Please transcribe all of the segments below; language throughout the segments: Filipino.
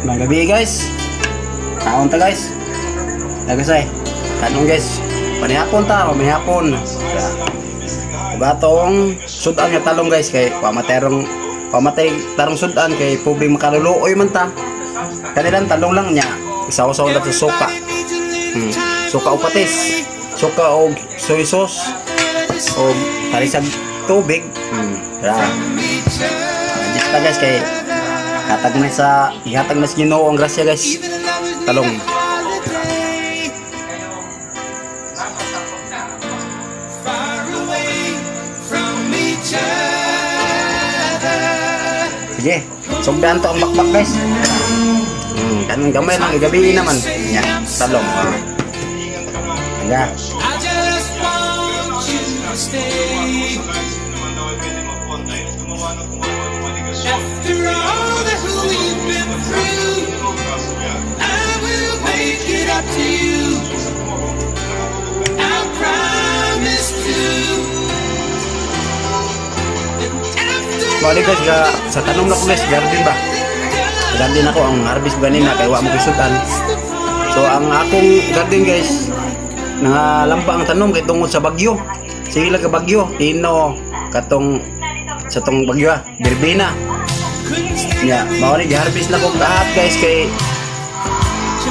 Magabi guys. Kaon ta guys. Nagasay. Kanong guys. Panihapon ta, manihapon. Batong sudan nga talong guys kay pamatay tarong sudan kay pobre makaluluoy man ta. Kanilang talong lang niya. Isaw-saw na sa suka. Suka o patis. Suka o soy sauce. O tarisag tubig. Adjust ta guys kay ihatag na sa Ginoo ang grasya guys. Talong. Sige, sugdan to ang bakbak guys. Kanang gamay lang gabi naman. Nya, talong. Nga. After all that we've been through, I will make it up to you. I promise to. Balik guys sa tanong na ko guys, garden ba? Garden ako ang harvest ganin na kay wa mo kisutan. So ang akong garden guys, nangalamba ang tanom kay tungod sa bagyo. Sige lang ka bagyo, tino katong sa tong bagyo Birbina. Nya, mao ni gi-harvest na ko lahat guys kay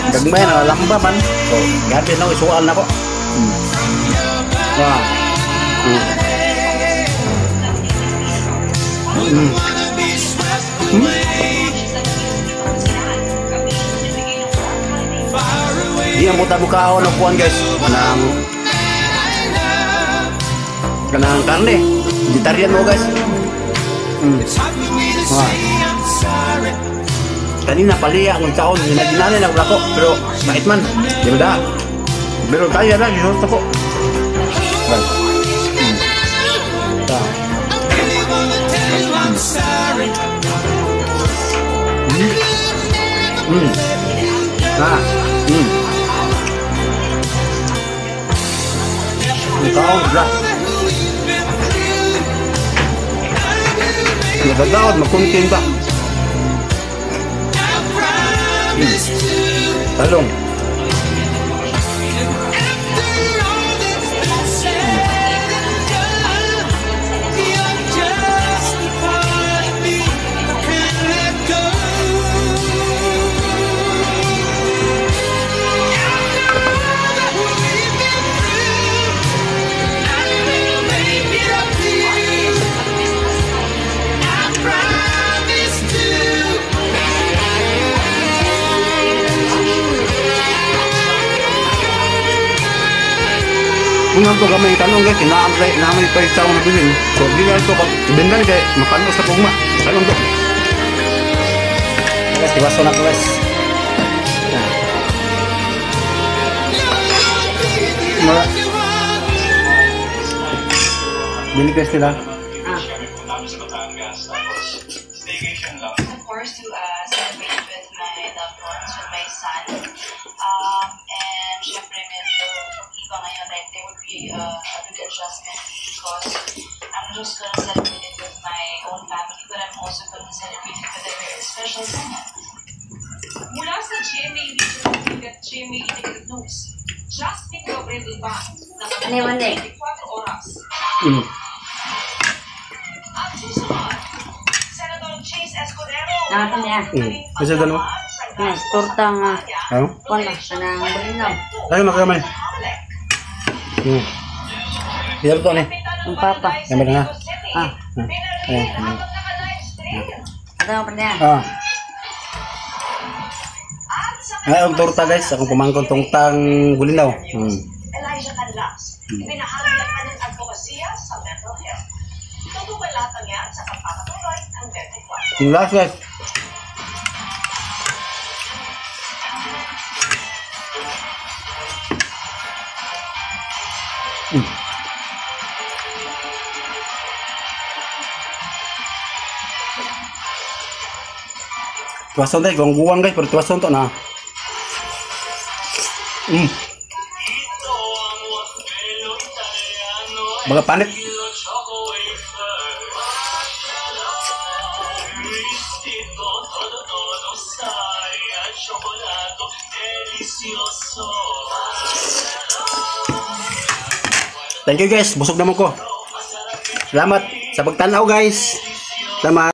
gagmay na lamba man. So, garden na isual na ko. Wah. Iya muta-mukaon ng kuwan guys. Kanang karne. Vegetarian mo guys. Kanina paliya ng kaon. Ginaginanin ako lako. Pero mahit man. Di ba da? Pero kaya na. Ginunod ako. Kaon bra. Nagadaot, makuntin ba? Talong. Kung ang to gamay talong guys, naamay pa yung taong nabilin. So, di na ito, bindan kay makano sa pugma. Talong to. Guys, diwaso na ko guys. Bili guys nila. Of course, to celebrate with my loved ones, with my son. And syempre medyo iba ngayon, like there would be a big adjustment because I'm just gonna celebrate it with my own family, but I'm also gonna celebrate it with a very special someone. Mula sa GMA at GMA Integrated News, Justin Gabriel ba na 24 oras. At susunod, Senator Chase Escudero. Nakatan niya. Kasi dalawa. Yes, torta nga. Ano? Wala, kanang bulinaw. Ay, makamay. Hiyar to ni. Ang papa. Gamay na nga. Ayan. Ito ang pala. Ang torta guys, akong pamangkon tongtang gulinaw. Elijah Canlas, pinahayag ng advokasya sa mental health. Tutubalatan niya sa kapatuloy ang 24. Yung last guys. Tuwason tayo, kung guwang guys, pero tuwason to na. Baga panit. Thank you guys, busog naman ko. Salamat sa pagtanaw guys. Salamat.